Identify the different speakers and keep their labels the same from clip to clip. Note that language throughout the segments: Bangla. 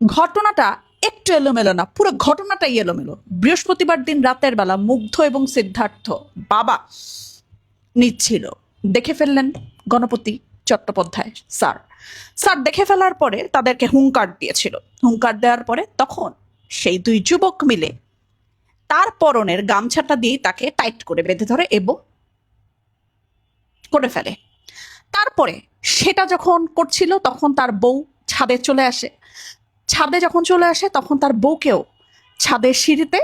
Speaker 1: ঘটনাটা একটু এলোমেলো না, পুরো ঘটনাটাই এলোমেলো। বৃহস্পতিবার দিন রাতের বেলা মুগ্ধ এবং সিদ্ধার্থ বাবা নিচ্ছিল, দেখে ফেললেন গণপতি চট্টোপাধ্যায় স্যার। স্যার দেখে ফেলার পরে তাদেরকে হুঙ্কার দিয়েছিল। হুঙ্কার দেওয়ার পরে তখন সেই দুই যুবক মিলে তার পরনের গামছাটা দিয়ে তাকে টাইট করে বেঁধে ধরে এবং করে ফেলে। তারপরে সেটা যখন করছিল তখন তার বউ ছাদে চলে আসে। ছাদে যখন চলে আসে তখন তার বউকেও ছাদের সিঁড়িতে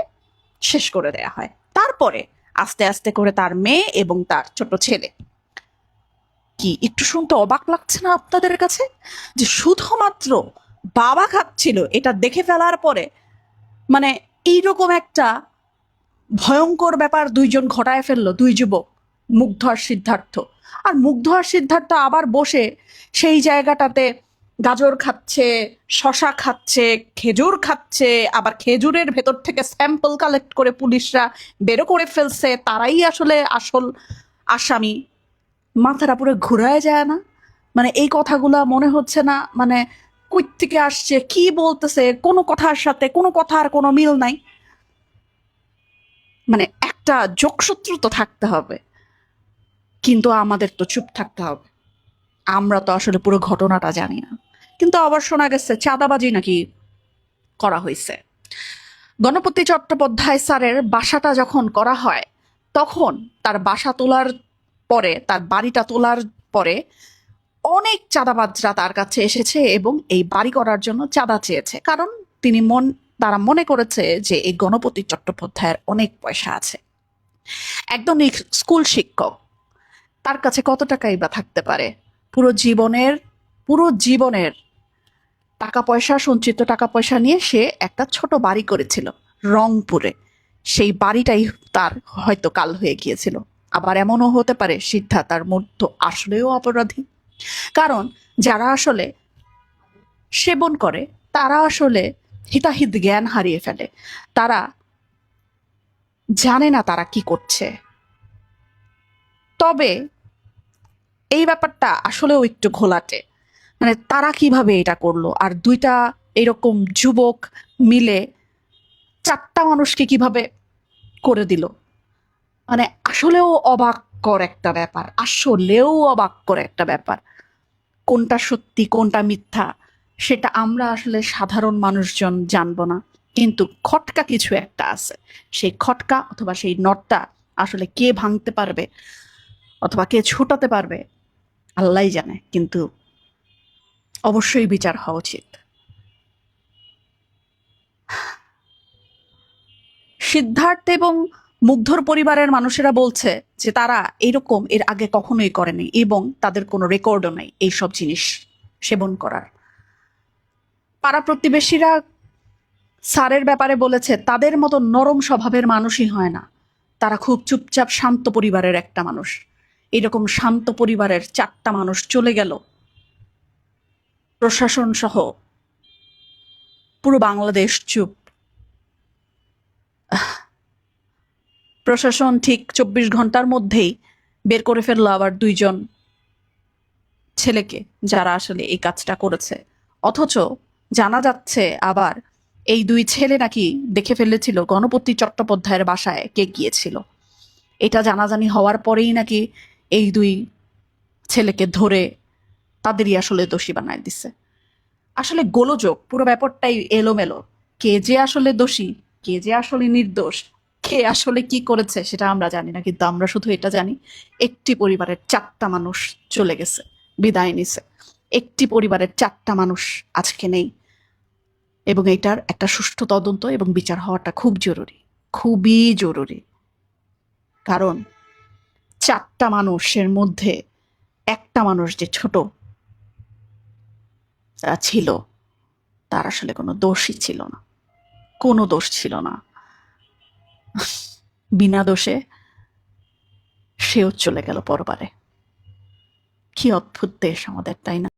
Speaker 1: শেষ করে দেয়া হয়। তারপরে আস্তে আস্তে করে তার মেয়ে এবং তার ছোট ছেলে। কি একটু শুনতে অবাক লাগছে না আপনাদের কাছে, যে শুধুমাত্র বাবা খাচ্ছিল এটা দেখে ফেলার পরে মানে এইরকম একটা ভয়ঙ্কর ব্যাপার দুইজন ঘটায় ফেললো, দুই যুবক, মুগ্ধ আর সিদ্ধার্থ। আর মুগ্ধ আর সিদ্ধার্থ আবার বসে সেই জায়গাটাতে গাজর খাচ্ছে, শশা খাচ্ছে, খেজুর খাচ্ছে, আবার খেজুরের ভেতর থেকে স্যাম্পল কালেক্ট করে পুলিশরা বেরো করে ফেলছে, তারাই আসলে আসল আসামি। মাথাটা পুরো ঘুরায় যায় না? মানে এই কথাগুলা মনে হচ্ছে না মানে কই থেকে আসছে, কি বলতেছে, কোনো কথার সাথে কোনো কথার কোনো মিল নাই। মানে একটা যোগসূত্র তো থাকতে হবে, কিন্তু আমাদের তো চুপ থাকতে হবে। আমরা তো আসলে পুরো ঘটনাটা জানি না। কিন্তু আবার শোনা গেছে চাঁদাবাজি নাকি করা হয়েছে। গণপতি চট্টোপাধ্যায় স্যারের বাসাটা যখন করা হয় তখন তার বাসা তোলার পরে, তার বাড়িটা তোলার পরে অনেক চাঁদাবাজরা তার কাছে এসেছে এবং এই বাড়ি করার জন্য চাঁদা চেয়েছে। কারণ তারা মনে করেছে যে এই গণপতি চট্টোপাধ্যায়ের অনেক পয়সা আছে। একদম স্কুল শিক্ষক, তার কাছে কত টাকাই বা থাকতে পারে? পুরো জীবনের টাকা পয়সা, সঞ্চিত টাকা পয়সা নিয়ে সে একটা ছোট বাড়ি করেছিল রংপুরে। সেই বাড়িটাই তার হয়তো কাল হয়ে গিয়েছিল। আবার এমনও হতে পারে সিদ্ধার্থ তার মধ্যে আসলেও অপরাধী। কারণ যারা আসলে সেবন করে তারা আসলে হিতাহিত জ্ঞান হারিয়ে ফেলে। তারা জানে না তারা কি করছে। তবে এই ব্যাপারটা আসলেও একটু ঘোলাটে। মানে তারা কিভাবে এটা করলো, আর দুইটা এরকম যুবক মিলে চারটা মানুষকে কিভাবে করে দিল, মানে আসলেও অবাককর একটা ব্যাপার, আসলেও অবাককর একটা ব্যাপার। কোনটা সত্যি কোনটা মিথ্যা সেটা আমরা আসলে সাধারণ মানুষজন জানবো না, কিন্তু খটকা কিছু একটা আছে। সেই খটকা অথবা সেই নটটা আসলে কে ভাঙতে পারবে অথবা কে ছুটাতে পারবে আল্লাহই জানে, কিন্তু অবশ্যই বিচার হওয়া উচিত। সিদ্ধার্থ এবং মুগ্ধর পরিবারের মানুষেরা বলছে যে তারা এরকম এর আগে কখনোই করেনি এবং তাদের কোনো রেকর্ডও নাই এইসব জিনিস সেবন করার। পাড়া প্রতিবেশীরা স্যারের ব্যাপারে বলেছে তাদের মতো নরম স্বভাবের মানুষই হয় না, তারা খুব চুপচাপ শান্ত পরিবারের একটা মানুষ। এরকম শান্ত পরিবারের চারটা মানুষ চলে গেল, প্রশাসন সহ পুরো বাংলাদেশ চুপ। প্রশাসন ঠিক 24 ঘন্টার মধ্যেই বের করে ফেললো আবার দুইজন ছেলেকে যারা আসলে এই কাজটা করেছে। অথচ জানা যাচ্ছে আবার এই দুই ছেলে নাকি দেখে ফেলেছিল গণপতি চট্টোপাধ্যায়ের বাসায় কে গিয়েছিল। এটা জানাজানি হওয়ার পরেই নাকি এই দুই ছেলেকে ধরে তাদেরই আসলে দোষী বানায় দিছে। আসলে গোলযোগ, পুরো ব্যাপারটাই এলোমেলো। কে যে আসলে দোষী, কে যে আসলে নির্দোষ, কে আসলে কি করেছে সেটা আমরা জানি না, কিন্তু আমরা শুধু এটা জানি একটি পরিবারের চারটা মানুষ চলে গেছে, বিদায় নিছে। একটি পরিবারের চারটা মানুষ আজকে নেই, এবং এটার একটা সুষ্ঠু তদন্ত এবং বিচার হওয়াটা খুব জরুরি, খুবই জরুরি। কারণ চারটা মানুষের মধ্যে একটা মানুষ যে ছোট ছিল, তার আসলে কোনো দোষই ছিল না, কোনো দোষ ছিল না। বিনা দোষে সেও চলে গেল পরবারে। কি অদ্ভুত দেশ আমাদের, তাই না?